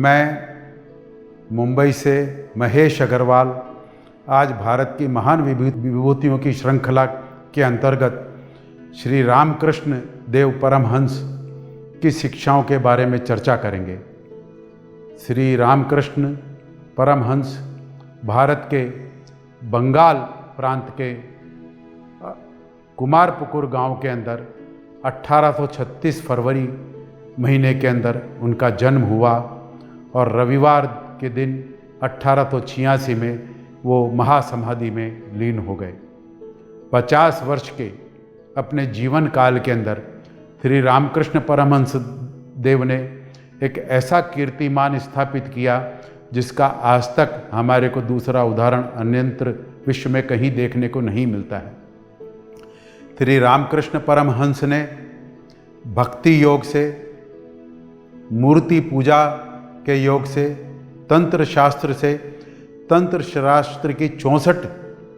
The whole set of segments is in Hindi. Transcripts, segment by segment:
मैं मुंबई से महेश अग्रवाल आज भारत की महान विभूतियों की श्रृंखला के अंतर्गत श्री रामकृष्ण देव परमहंस की शिक्षाओं के बारे में चर्चा करेंगे। श्री रामकृष्ण परमहंस भारत के बंगाल प्रांत के कुमारपुकुर गांव के अंदर 1836 फरवरी महीने के अंदर उनका जन्म हुआ और रविवार के दिन 1886 में वो महासमाधि में लीन हो गए। 50 वर्ष के अपने जीवन काल के अंदर श्री रामकृष्ण परमहंस देव ने एक ऐसा कीर्तिमान स्थापित किया जिसका आज तक हमारे को दूसरा उदाहरण अन्यत्र विश्व में कहीं देखने को नहीं मिलता है। श्री रामकृष्ण परमहंस ने भक्ति योग से, मूर्ति पूजा के योग से, तंत्र शास्त्र से, तंत्र शास्त्र की 64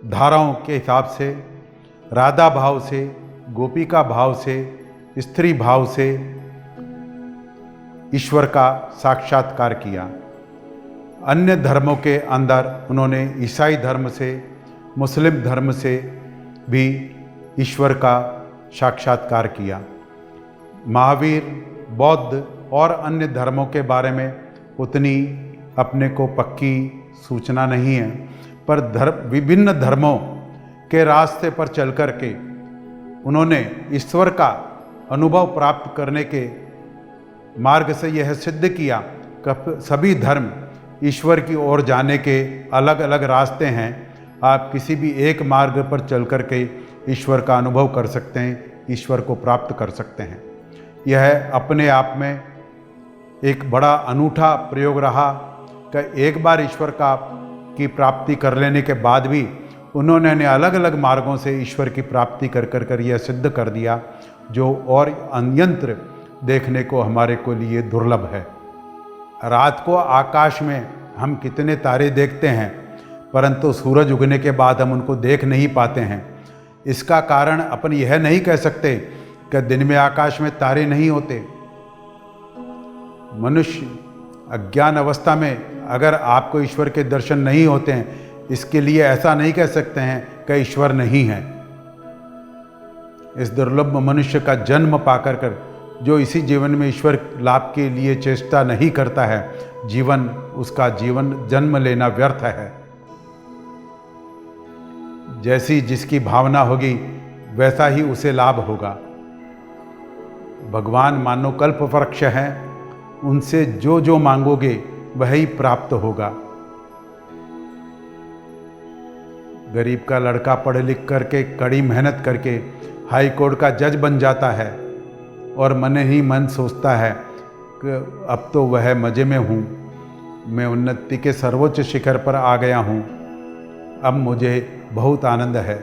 धाराओं के हिसाब से, राधा भाव से, गोपिका भाव से, स्त्री भाव से ईश्वर का साक्षात्कार किया। अन्य धर्मों के अंदर उन्होंने ईसाई धर्म से, मुस्लिम धर्म से भी ईश्वर का साक्षात्कार किया। महावीर, बौद्ध और अन्य धर्मों के बारे में उतनी अपने को पक्की सूचना नहीं है, पर विभिन्न धर्मों के रास्ते पर चल कर के उन्होंने ईश्वर का अनुभव प्राप्त करने के मार्ग से यह सिद्ध किया कि सभी धर्म ईश्वर की ओर जाने के अलग अलग रास्ते हैं। आप किसी भी एक मार्ग पर चल कर के ईश्वर का अनुभव कर सकते हैं, ईश्वर को प्राप्त कर सकते हैं। यह अपने आप में एक बड़ा अनूठा प्रयोग रहा कि एक बार ईश्वर की प्राप्ति कर लेने के बाद भी उन्होंने अलग अलग मार्गों से ईश्वर की प्राप्ति कर यह सिद्ध कर दिया, जो और अन्यंत्र देखने को हमारे को लिए दुर्लभ है। रात को आकाश में हम कितने तारे देखते हैं, परंतु सूरज उगने के बाद हम उनको देख नहीं पाते हैं। इसका कारण अपन यह नहीं कह सकते कि दिन में आकाश में तारे नहीं होते। मनुष्य अज्ञान अवस्था में अगर आपको ईश्वर के दर्शन नहीं होते हैं, इसके लिए ऐसा नहीं कह सकते हैं कि ईश्वर नहीं है। इस दुर्लभ मनुष्य का जन्म पाकर कर जो इसी जीवन में ईश्वर लाभ के लिए चेष्टा नहीं करता है, उसका जीवन जन्म लेना व्यर्थ है। जैसी जिसकी भावना होगी वैसा ही उसे लाभ होगा। भगवान मानो कल्प वृक्ष हैं, उनसे जो जो मांगोगे वही प्राप्त होगा। गरीब का लड़का पढ़ लिख करके कड़ी मेहनत करके हाई कोर्ट का जज बन जाता है और मन ही मन सोचता है कि अब तो वह मज़े में हूँ, मैं उन्नति के सर्वोच्च शिखर पर आ गया हूँ, अब मुझे बहुत आनंद है।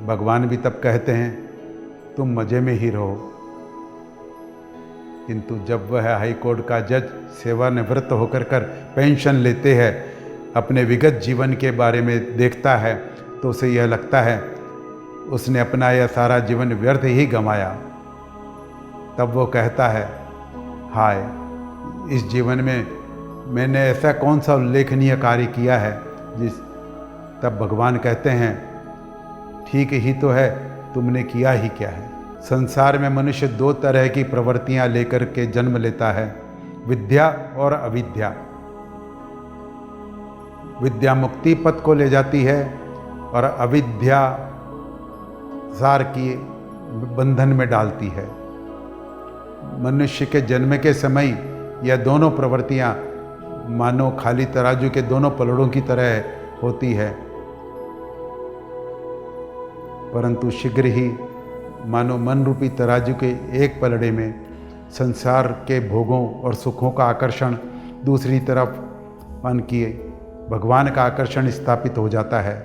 भगवान भी तब कहते हैं तुम मज़े में ही रहो। किंतु जब वह हाई कोर्ट का जज सेवानिवृत्त होकर पेंशन लेते हैं, अपने विगत जीवन के बारे में देखता है तो उसे यह लगता है उसने अपना यह सारा जीवन व्यर्थ ही गंवाया। तब वो कहता है हाय, इस जीवन में मैंने ऐसा कौन सा उल्लेखनीय कार्य किया है तब भगवान कहते हैं ठीक ही तो है, तुमने किया ही क्या है। संसार में मनुष्य 2 तरह की प्रवृत्तियां लेकर के जन्म लेता है, विद्या और अविद्या। विद्या मुक्ति पथ को ले जाती है और अविद्या संसार की बंधन में डालती है। मनुष्य के जन्म के समय यह दोनों प्रवृत्तियां मानो खाली तराजू के दोनों पलड़ों की तरह होती है, परंतु शीघ्र ही मानो मन रूपी तराजू के एक पलड़े में संसार के भोगों और सुखों का आकर्षण, दूसरी तरफ मन की भगवान का आकर्षण स्थापित हो जाता है।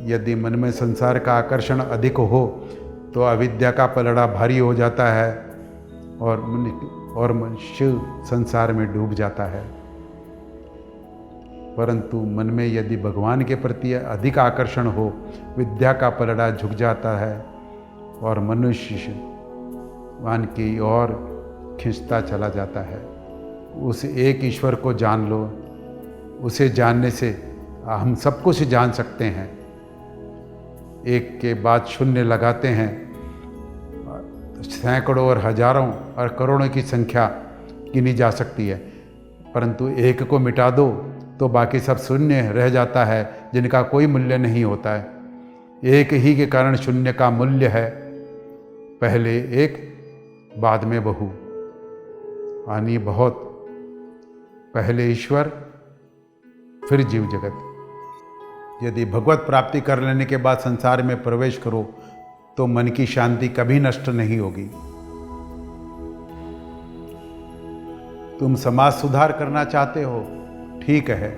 यदि मन में संसार का आकर्षण अधिक हो तो अविद्या का पलड़ा भारी हो जाता है और मनुष्य संसार में डूब जाता है। परंतु मन में यदि भगवान के प्रति अधिक आकर्षण हो, विद्या का पलड़ा झुक जाता है और मनुष्य भगवान की ओर खींचता चला जाता है। उस एक ईश्वर को जान लो, उसे जानने से हम सब कुछ जान सकते हैं। एक के बाद शून्य लगाते हैं, सैकड़ों और हजारों और करोड़ों की संख्या गिनी जा सकती है, परंतु एक को मिटा दो तो बाकी सब शून्य रह जाता है, जिनका कोई मूल्य नहीं होता है। एक ही के कारण शून्य का मूल्य है, पहले एक बाद में बहु, यानी बहुत, पहले ईश्वर फिर जीव जगत। यदि भगवत प्राप्ति कर लेने के बाद संसार में प्रवेश करो तो मन की शांति कभी नष्ट नहीं होगी। तुम समाज सुधार करना चाहते हो, ठीक है,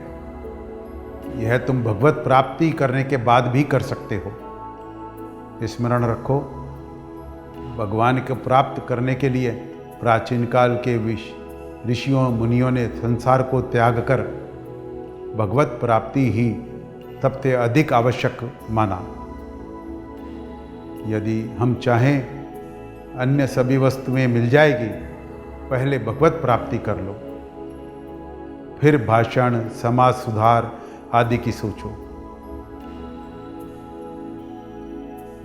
यह तुम भगवत प्राप्ति करने के बाद भी कर सकते हो। स्मरण रखो, भगवान को प्राप्त करने के लिए प्राचीन काल के ऋषियों मुनियों ने संसार को त्याग कर भगवत प्राप्ति ही सबसे अधिक आवश्यक माना। यदि हम चाहें अन्य सभी वस्तुएं मिल जाएगी, पहले भगवत प्राप्ति कर लो, फिर भाषण, समाज सुधार आदि की सोचो।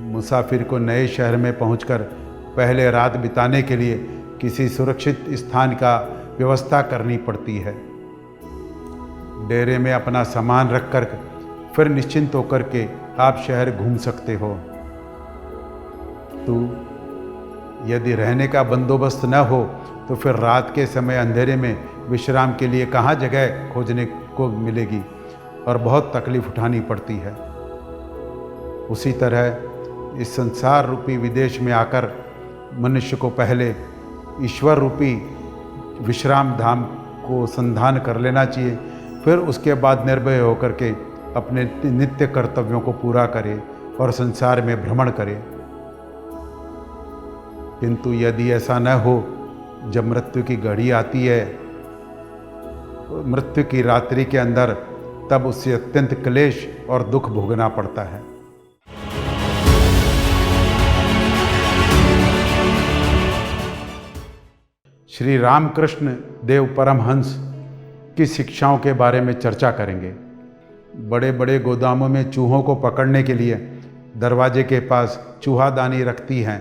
मुसाफिर को नए शहर में पहुंचकर पहले रात बिताने के लिए किसी सुरक्षित स्थान का व्यवस्था करनी पड़ती है। डेरे में अपना सामान रखकर फिर निश्चिंत होकर के आप शहर घूम सकते हो। तो यदि रहने का बंदोबस्त न हो तो फिर रात के समय अंधेरे में विश्राम के लिए कहाँ जगह खोजने को मिलेगी और बहुत तकलीफ उठानी पड़ती है। उसी तरह इस संसार रूपी विदेश में आकर मनुष्य को पहले ईश्वर रूपी विश्राम धाम को संधान कर लेना चाहिए, फिर उसके बाद निर्भय होकर के अपने नित्य कर्तव्यों को पूरा करे और संसार में भ्रमण करे। किंतु यदि ऐसा न हो, जब मृत्यु की घड़ी आती है, मृत्यु की रात्रि के अंदर, तब उससे अत्यंत क्लेश और दुख भोगना पड़ता है। श्री रामकृष्ण देव परमहंस की शिक्षाओं के बारे में चर्चा करेंगे। बड़े बड़े गोदामों में चूहों को पकड़ने के लिए दरवाजे के पास चूहादानी रखती हैं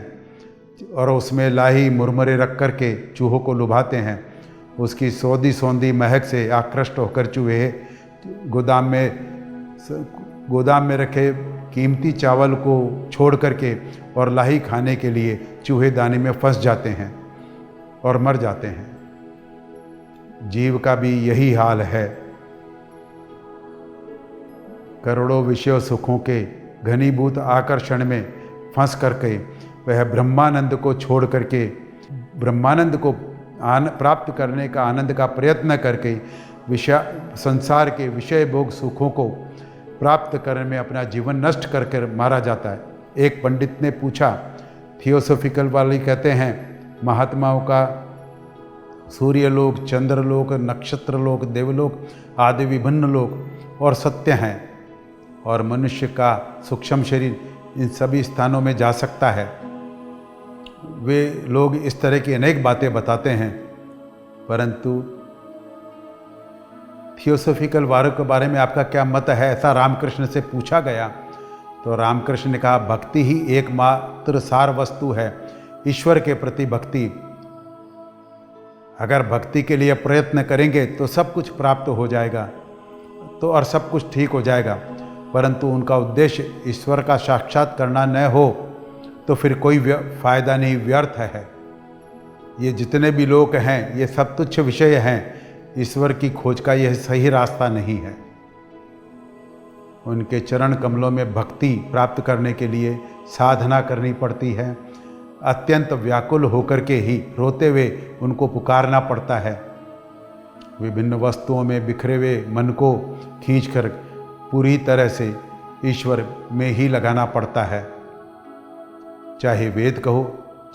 और उसमें लाही मुरमुरे रख कर के चूहों को लुभाते हैं। उसकी सौंधी सौंधी महक से आकृष्ट होकर चूहे गोदाम में रखे कीमती चावल को छोड़ करके और लाही खाने के लिए चूहेदानी में फंस जाते हैं और मर जाते हैं। जीव का भी यही हाल है। करोड़ों विषय सुखों के घनीभूत आकर्षण में फंस करके वह ब्रह्मानंद को छोड़ करके ब्रह्मानंद को प्राप्त करने का आनंद का प्रयत्न करके संसार के विषय भोग सुखों को प्राप्त करने में अपना जीवन नष्ट करके मारा जाता है। एक पंडित ने पूछा, थियोसॉफिकल वाले कहते हैं महात्माओं का सूर्यलोक, चंद्रलोक, नक्षत्रलोक, देवलोक आदि विभिन्न लोक और सत्य हैं, और मनुष्य का सूक्ष्म शरीर इन सभी स्थानों में जा सकता है। वे लोग इस तरह की अनेक बातें बताते हैं, परंतु थियोसॉफिकल वारों के बारे में आपका क्या मत है, ऐसा रामकृष्ण से पूछा गया। तो रामकृष्ण ने कहा, भक्ति ही एकमात्र सार वस्तु है, ईश्वर के प्रति भक्ति। अगर भक्ति के लिए प्रयत्न करेंगे तो सब कुछ प्राप्त हो जाएगा तो और सब कुछ ठीक हो जाएगा, परंतु उनका उद्देश्य ईश्वर का साक्षात करना न हो तो फिर कोई फायदा नहीं, व्यर्थ है। ये जितने भी लोग हैं ये सब तुच्छ विषय हैं, ईश्वर की खोज का यह सही रास्ता नहीं है। उनके चरण कमलों में भक्ति प्राप्त करने के लिए साधना करनी पड़ती है। अत्यंत व्याकुल होकर के ही रोते हुए उनको पुकारना पड़ता है। विभिन्न वस्तुओं में बिखरे हुए मन को खींचकर पूरी तरह से ईश्वर में ही लगाना पड़ता है। चाहे वेद कहो,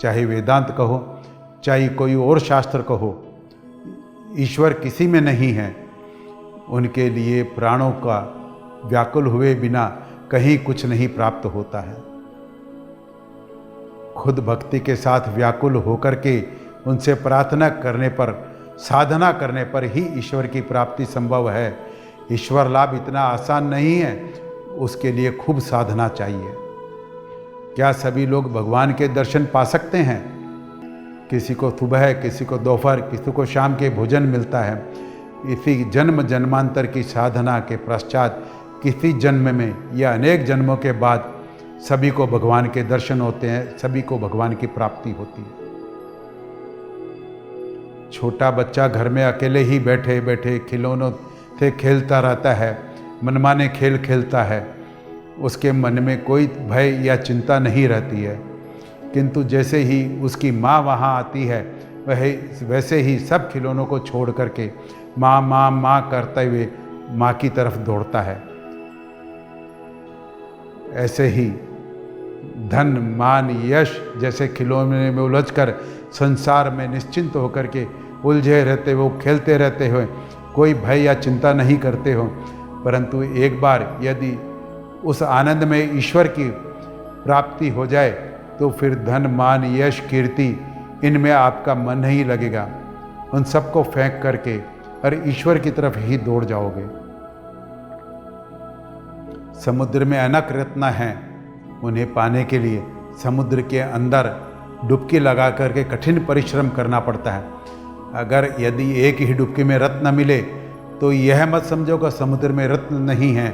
चाहे वेदांत कहो, चाहे कोई और शास्त्र कहो, ईश्वर किसी में नहीं है। उनके लिए प्राणों का व्याकुल हुए बिना कहीं कुछ नहीं प्राप्त होता है। खुद भक्ति के साथ व्याकुल होकर के उनसे प्रार्थना करने पर, साधना करने पर ही ईश्वर की प्राप्ति संभव है। ईश्वर लाभ इतना आसान नहीं है, उसके लिए खूब साधना चाहिए। क्या सभी लोग भगवान के दर्शन पा सकते हैं? किसी को सुबह, किसी को दोपहर, किसी को शाम के भोजन मिलता है। इसी जन्म जन्मांतर की साधना के पश्चात किसी जन्म में या अनेक जन्मों के बाद सभी को भगवान के दर्शन होते हैं, सभी को भगवान की प्राप्ति होती है। छोटा बच्चा घर में अकेले ही बैठे बैठे खिलौनों से खेलता रहता है, मनमाने खेल खेलता है, उसके मन में कोई भय या चिंता नहीं रहती है। किंतु जैसे ही उसकी माँ वहाँ आती है, वैसे ही सब खिलौनों को छोड़ करके माँ माँ माँ करते हुए माँ की तरफ दौड़ता है। ऐसे ही धन, मान, यश जैसे खिलौने में उलझकर संसार में निश्चिंत होकर के उलझे रहते हो, खेलते रहते हो, कोई भय या चिंता नहीं करते हो। परंतु एक बार यदि उस आनंद में ईश्वर की प्राप्ति हो जाए तो फिर धन, मान, यश, कीर्ति इनमें आपका मन नहीं लगेगा। उन सबको फेंक करके और ईश्वर की तरफ ही दौड़ जाओगे। समुद्र में अनेक रत्न हैं, उन्हें पाने के लिए समुद्र के अंदर डुबकी लगा करके कठिन परिश्रम करना पड़ता है। अगर यदि एक ही डुबकी में रत्न मिले तो यह मत समझो कि समुद्र में रत्न नहीं है,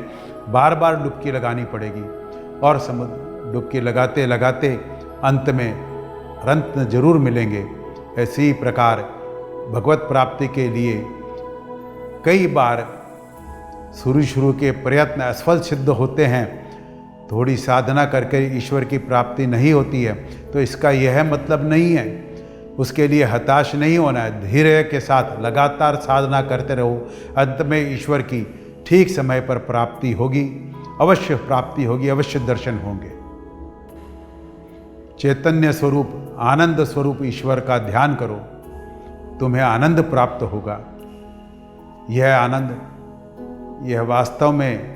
बार बार डुबकी लगानी पड़ेगी और समुद्र डुबकी लगाते लगाते अंत में रत्न जरूर मिलेंगे। ऐसी प्रकार भगवत प्राप्ति के लिए कई बार शुरू के प्रयत्न असफल सिद्ध होते हैं। थोड़ी साधना करके ईश्वर की प्राप्ति नहीं होती है तो इसका यह मतलब नहीं है, उसके लिए हताश नहीं होना है। धैर्य के साथ लगातार साधना करते रहो, अंत में ईश्वर की ठीक समय पर प्राप्ति होगी, अवश्य प्राप्ति होगी, अवश्य दर्शन होंगे। चैतन्य स्वरूप, आनंद स्वरूप ईश्वर का ध्यान करो, तुम्हें आनंद प्राप्त होगा। यह आनंद, यह वास्तव में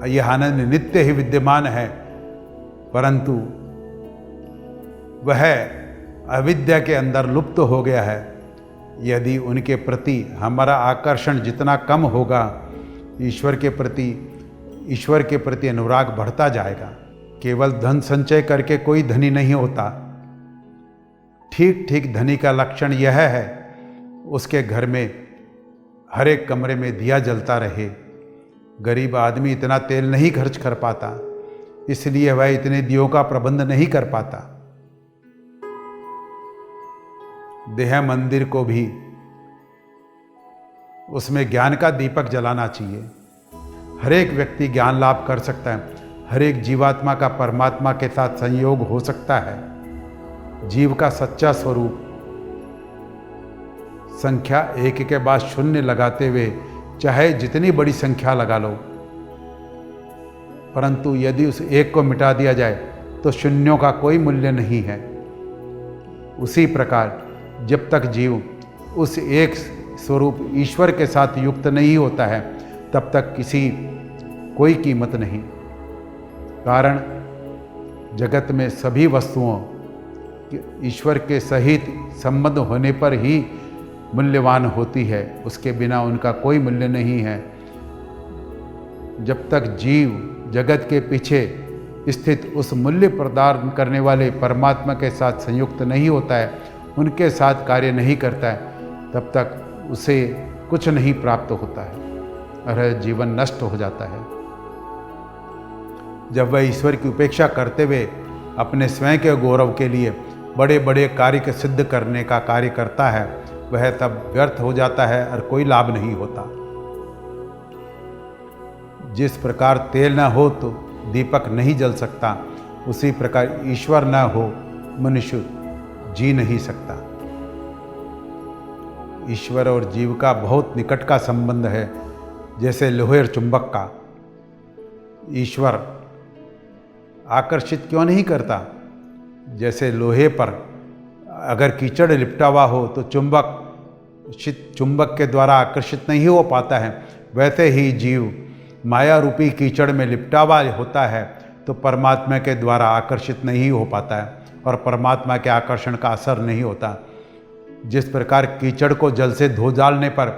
यह आनंद नित्य ही विद्यमान है, परंतु वह अविद्या के अंदर लुप्त हो गया है। यदि उनके प्रति हमारा आकर्षण जितना कम होगा, ईश्वर के प्रति अनुराग बढ़ता जाएगा। केवल धन संचय करके कोई धनी नहीं होता। ठीक ठीक धनी का लक्षण यह है, उसके घर में हर एक कमरे में दिया जलता रहे। गरीब आदमी इतना तेल नहीं खर्च कर पाता, इसलिए वह इतने दियों का प्रबंध नहीं कर पाता। देह मंदिर को भी उसमें ज्ञान का दीपक जलाना चाहिए। हर एक व्यक्ति ज्ञान लाभ कर सकता है, हर एक जीवात्मा का परमात्मा के साथ संयोग हो सकता है। जीव का सच्चा स्वरूप संख्या एक के बाद शून्य लगाते हुए चाहे जितनी बड़ी संख्या लगा लो, परंतु यदि उस एक को मिटा दिया जाए तो शून्यों का कोई मूल्य नहीं है। उसी प्रकार जब तक जीव उस एक स्वरूप ईश्वर के साथ युक्त नहीं होता है, तब तक कोई कीमत नहीं। कारण जगत में सभी वस्तुओं ईश्वर के सहित संबंध होने पर ही मूल्यवान होती है, उसके बिना उनका कोई मूल्य नहीं है। जब तक जीव जगत के पीछे स्थित उस मूल्य प्रदान करने वाले परमात्मा के साथ संयुक्त नहीं होता है, उनके साथ कार्य नहीं करता है, तब तक उसे कुछ नहीं प्राप्त होता है और जीवन नष्ट हो जाता है। जब वह ईश्वर की उपेक्षा करते हुए अपने स्वयं के गौरव के लिए बड़े बड़े कार्य के सिद्ध करने का कार्य करता है, वह तब व्यर्थ हो जाता है और कोई लाभ नहीं होता। जिस प्रकार तेल न हो तो दीपक नहीं जल सकता, उसी प्रकार ईश्वर न हो मनुष्य जी नहीं सकता। ईश्वर और जीव का बहुत निकट का संबंध है, जैसे लोहे और चुंबक का। ईश्वर आकर्षित क्यों नहीं करता? जैसे लोहे पर अगर कीचड़ लिपटा हुआ हो तो चुंबक के द्वारा आकर्षित नहीं हो पाता है, वैसे ही जीव माया रूपी कीचड़ में लिपटा हुआ होता है तो परमात्मा के द्वारा आकर्षित नहीं हो पाता है और परमात्मा के आकर्षण का असर नहीं होता। जिस प्रकार कीचड़ को जल से धो डालने पर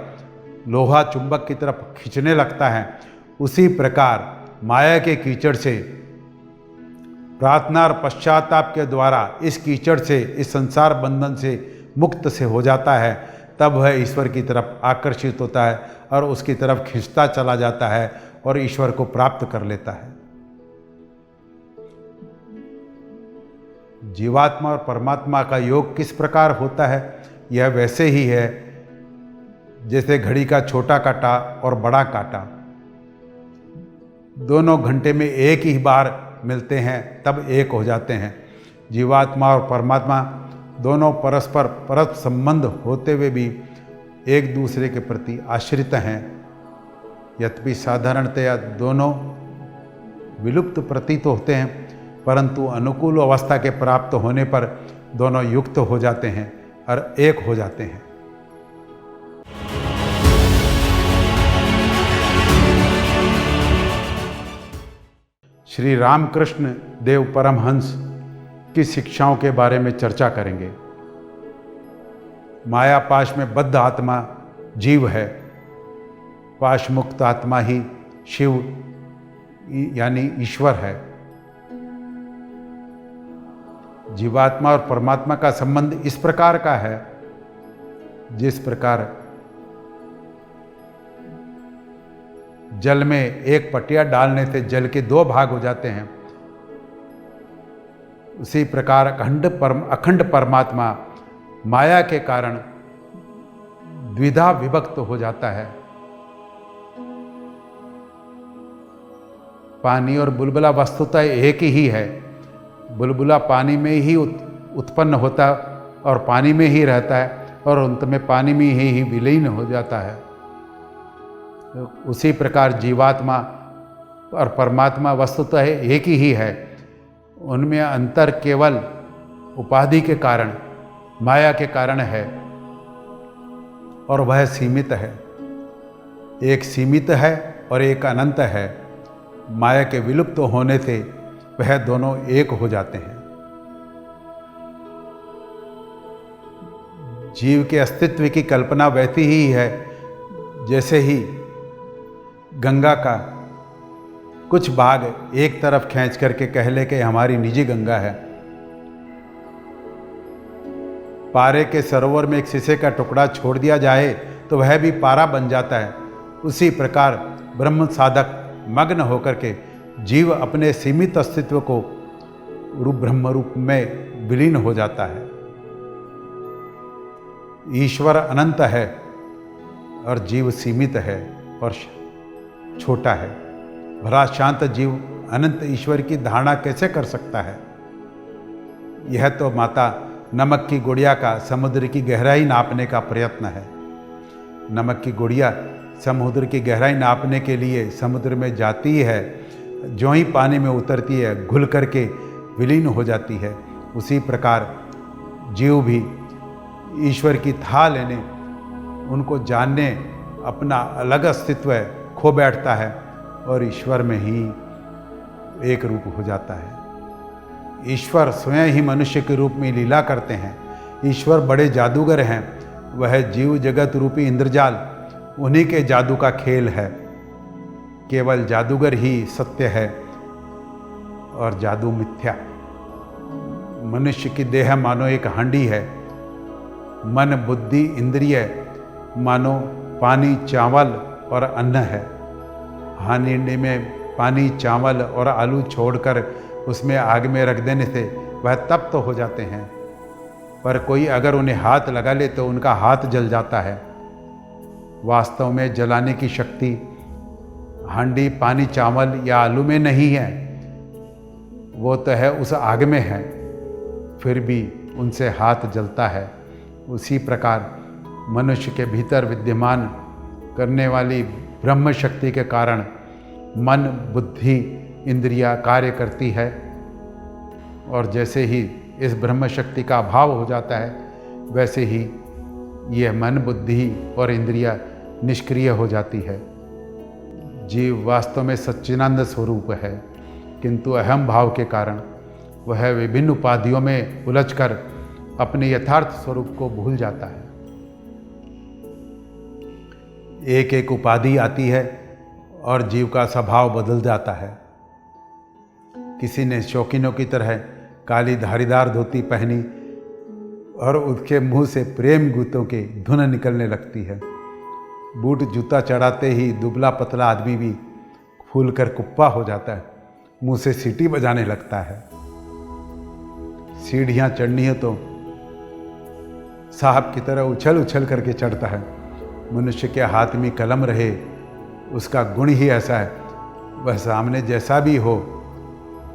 लोहा चुंबक की तरफ खींचने लगता है, उसी प्रकार माया के कीचड़ से, प्रार्थना और पश्चाताप के द्वारा इस कीचड़ से, इस संसार बंधन से मुक्त से हो जाता है। तब वह ईश्वर की तरफ आकर्षित होता है और उसकी तरफ खींचता चला जाता है और ईश्वर को प्राप्त कर लेता है। जीवात्मा और परमात्मा का योग किस प्रकार होता है? यह वैसे ही है जैसे घड़ी का छोटा कांटा और बड़ा कांटा दोनों घंटे में एक ही बार मिलते हैं, तब एक हो जाते हैं। जीवात्मा और परमात्मा दोनों परस्पर परत संबंध होते हुए भी एक दूसरे के प्रति आश्रित हैं। यद्यपि साधारणतया दोनों विलुप्त प्रतीत होते हैं, परंतु अनुकूल अवस्था के प्राप्त होने पर दोनों युक्त हो जाते हैं और एक हो जाते हैं। श्री रामकृष्ण देव परमहंस की शिक्षाओं के बारे में चर्चा करेंगे। माया पाश में बद्ध आत्मा जीव है, पाश मुक्त आत्मा ही शिव यानी ईश्वर है। जीवात्मा और परमात्मा का संबंध इस प्रकार का है जिस प्रकार जल में एक पटिया डालने से जल के दो भाग हो जाते हैं, उसी प्रकार अखंड परमात्मा माया के कारण द्विधा विभक्त हो जाता है। पानी और बुलबुला वस्तुतः एक ही है। बुलबुला पानी में ही उत्पन्न होता और पानी में ही रहता है और अंत में पानी में ही विलीन हो जाता है। तो उसी प्रकार जीवात्मा और परमात्मा वस्तुतः एक ही है। उनमें अंतर केवल उपाधि के कारण, माया के कारण है और वह सीमित है। एक सीमित है और एक अनंत है। माया के विलुप्त होने से वह दोनों एक हो जाते हैं। जीव के अस्तित्व की कल्पना वैसी ही है जैसे ही गंगा का कुछ भाग एक तरफ खींच करके कह ले कि हमारी निजी गंगा है। पारे के सरोवर में एक शीशे का टुकड़ा छोड़ दिया जाए तो वह भी पारा बन जाता है। उसी प्रकार ब्रह्म साधक मग्न होकर के जीव अपने सीमित अस्तित्व को ब्रह्म रूप में विलीन हो जाता है। ईश्वर अनंत है और जीव सीमित है और छोटा है। भला शांत जीव अनंत ईश्वर की धारणा कैसे कर सकता है? यह तो माता नमक की गुड़िया का समुद्र की गहराई नापने का प्रयत्न है। नमक की गुड़िया समुद्र की गहराई नापने के लिए समुद्र में जाती है, जो ही पानी में उतरती है घुल करके विलीन हो जाती है। उसी प्रकार जीव भी ईश्वर की था लेने, उनको जानने, अपना अलग अस्तित्व खो बैठता है और ईश्वर में ही एक रूप हो जाता है। ईश्वर स्वयं ही मनुष्य के रूप में लीला करते हैं। ईश्वर बड़े जादूगर हैं। वह जीव जगत रूपी इंद्रजाल उन्हीं के जादू का खेल है। केवल जादूगर ही सत्य है और जादू मिथ्या। मनुष्य की देह मानो एक हांडी है। मन, बुद्धि, इंद्रिय मानो पानी, चावल और अन्न है। हांडी में पानी, चावल और आलू छोड़कर उसमें आग में रख देने से वह तप्त हो जाते हैं, पर कोई अगर उन्हें हाथ लगा ले तो उनका हाथ जल जाता है। वास्तव में जलाने की शक्ति हांडी, पानी, चावल या आलू में नहीं है, वो तो है उस आग में है, फिर भी उनसे हाथ जलता है। उसी प्रकार मनुष्य के भीतर विद्यमान करने वाली ब्रह्म शक्ति के कारण मन, बुद्धि, इंद्रियां कार्य करती है और जैसे ही इस ब्रह्म शक्ति का अभाव हो जाता है वैसे ही यह मन, बुद्धि और इंद्रियां निष्क्रिय हो जाती है। जीव वास्तव में सच्चिदानंद स्वरूप है, किंतु अहम भाव के कारण वह विभिन्न उपाधियों में उलझकर अपने यथार्थ स्वरूप को भूल जाता है। एक एक उपाधि आती है और जीव का स्वभाव बदल जाता है। किसी ने शौकीनों की तरह काली धारीदार धोती पहनी और उसके मुंह से प्रेम गीतों की धुन निकलने लगती है। बूट जूता चढ़ाते ही दुबला पतला आदमी भी फूल कर कुप्पा हो जाता है, मुंह से सीटी बजाने लगता है। सीढ़ियाँ चढ़नी है तो साहब की तरह उछल उछल करके चढ़ता है। मनुष्य के हाथ में कलम रहे, उसका गुण ही ऐसा है, वह सामने जैसा भी हो,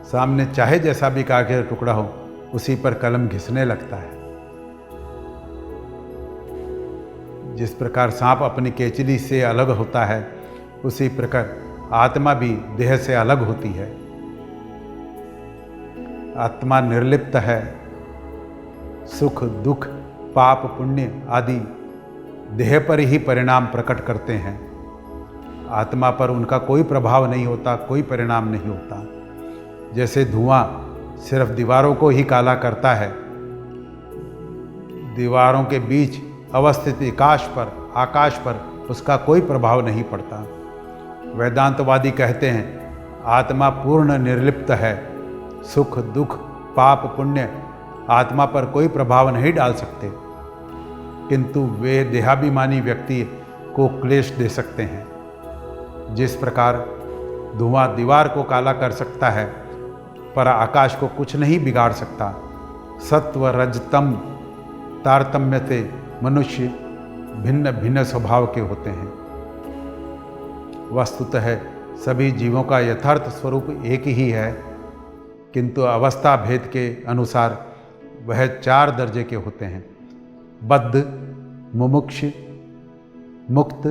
सामने चाहे जैसा भी कागज का टुकड़ा हो, उसी पर कलम घिसने लगता है। जिस प्रकार सांप अपनी केचली से अलग होता है, उसी प्रकार आत्मा भी देह से अलग होती है। आत्मा निर्लिप्त है। सुख दुख पाप पुण्य आदि देह पर ही परिणाम प्रकट करते हैं। आत्मा पर उनका कोई प्रभाव नहीं होता, कोई परिणाम नहीं होता। जैसे धुआं सिर्फ दीवारों को ही काला करता है, दीवारों के बीच अवस्थित आकाश पर उसका कोई प्रभाव नहीं पड़ता। वेदांतवादी कहते हैं आत्मा पूर्ण निर्लिप्त है। सुख दुख पाप पुण्य आत्मा पर कोई प्रभाव नहीं डाल सकते, किंतु वे देहाभिमानी व्यक्ति को क्लेश दे सकते हैं। जिस प्रकार धुआं दीवार को काला कर सकता है पर आकाश को कुछ नहीं बिगाड़ सकता। सत्व रजतम तारतम्य से मनुष्य भिन्न भिन्न स्वभाव के होते हैं। वस्तुतः सभी जीवों का यथार्थ स्वरूप एक ही है, किंतु अवस्था भेद के अनुसार वह 4 दर्जे के होते हैं: बद्ध, मुमुक्ष, मुक्त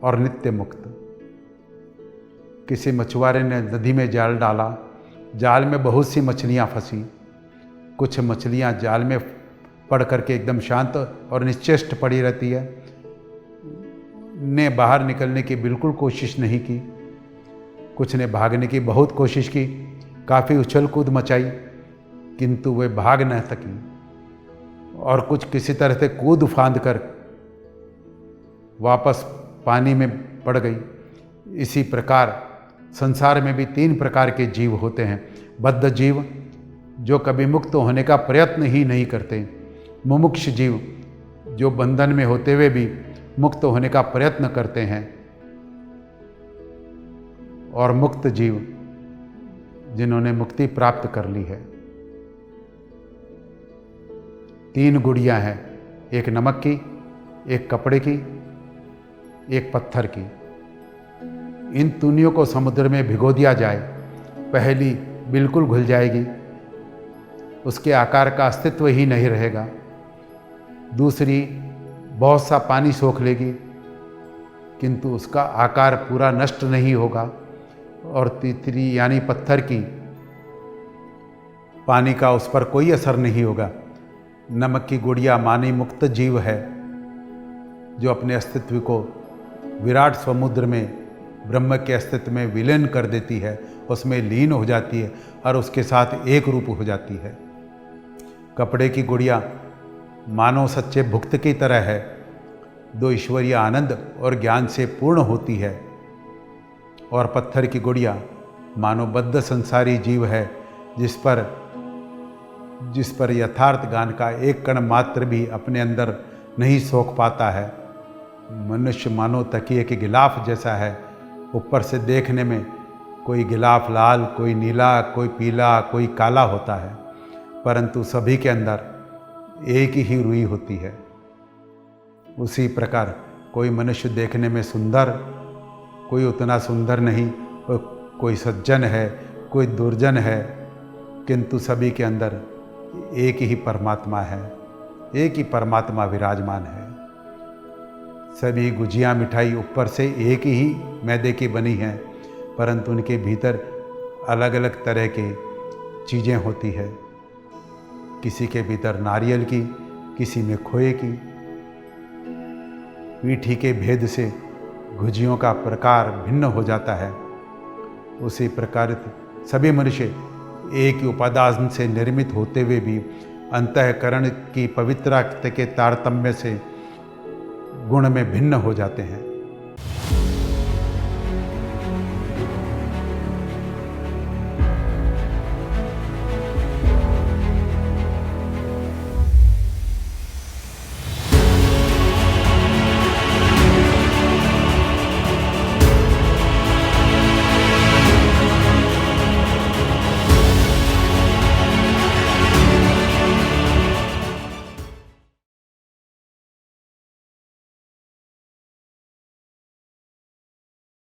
और नित्य मुक्त। किसी मछुआरे ने नदी में जाल डाला, जाल में बहुत सी मछलियां फंसी। कुछ मछलियां जाल में पड़ करके एकदम शांत और निश्चेष्ट पड़ी रहती है, ने बाहर निकलने की बिल्कुल कोशिश नहीं की। कुछ ने भागने की बहुत कोशिश की, काफ़ी उछल कूद मचाई, किंतु वे भाग न सकी। और कुछ किसी तरह से कूद फांद कर वापस पानी में पड़ गई। इसी प्रकार संसार में भी 3 प्रकार के जीव होते हैं: बद्ध जीव जो कभी मुक्त होने का प्रयत्न ही नहीं करते, मुमुक्ष जीव जो बंधन में होते हुए भी मुक्त होने का प्रयत्न करते हैं, और मुक्त जीव जिन्होंने मुक्ति प्राप्त कर ली है। 3 गुड़ियां हैं, एक नमक की, एक कपड़े की, एक पत्थर की। इन तूनियों को समुद्र में भिगो दिया जाए, पहली बिल्कुल घुल जाएगी, उसके आकार का अस्तित्व ही नहीं रहेगा। दूसरी बहुत सा पानी सोख लेगी, किंतु उसका आकार पूरा नष्ट नहीं होगा। और तीसरी यानी पत्थर की, पानी का उस पर कोई असर नहीं होगा। नमक की गुड़िया मानी मुक्त जीव है, जो अपने अस्तित्व को विराट समुद्र में ब्रह्म के अस्तित्व में विलीन कर देती है, उसमें लीन हो जाती है और उसके साथ एक रूप हो जाती है। कपड़े की गुड़िया मानो सच्चे भुक्त की तरह है, जो ईश्वरीय आनंद और ज्ञान से पूर्ण होती है। और पत्थर की गुड़िया मानो बद्ध संसारी जीव है, जिस पर यथार्थ ज्ञान का एक कण मात्र भी अपने अंदर नहीं सोख पाता है। मनुष्य मानो तकिए के गिलाफ जैसा है, ऊपर से देखने में कोई गिलाफ लाल, कोई नीला, कोई पीला, कोई काला होता है, परंतु सभी के अंदर एक ही रुई होती है। उसी प्रकार कोई मनुष्य देखने में सुंदर, कोई उतना सुंदर नहीं, कोई सज्जन है, कोई दुर्जन है, किंतु सभी के अंदर एक ही परमात्मा है, एक ही परमात्मा विराजमान है। सभी गुजियाँ मिठाई ऊपर से एक ही मैदे की बनी हैं, परंतु उनके भीतर अलग अलग तरह के चीज़ें होती है। किसी के भीतर नारियल की, किसी में खोए की। पीठी के भेद से गुजियों का प्रकार भिन्न हो जाता है। उसी प्रकार सभी मनुष्य एक ही उपादान से निर्मित होते हुए भी अंतःकरण की पवित्रता के तारतम्य से गुण में भिन्न हो जाते हैं।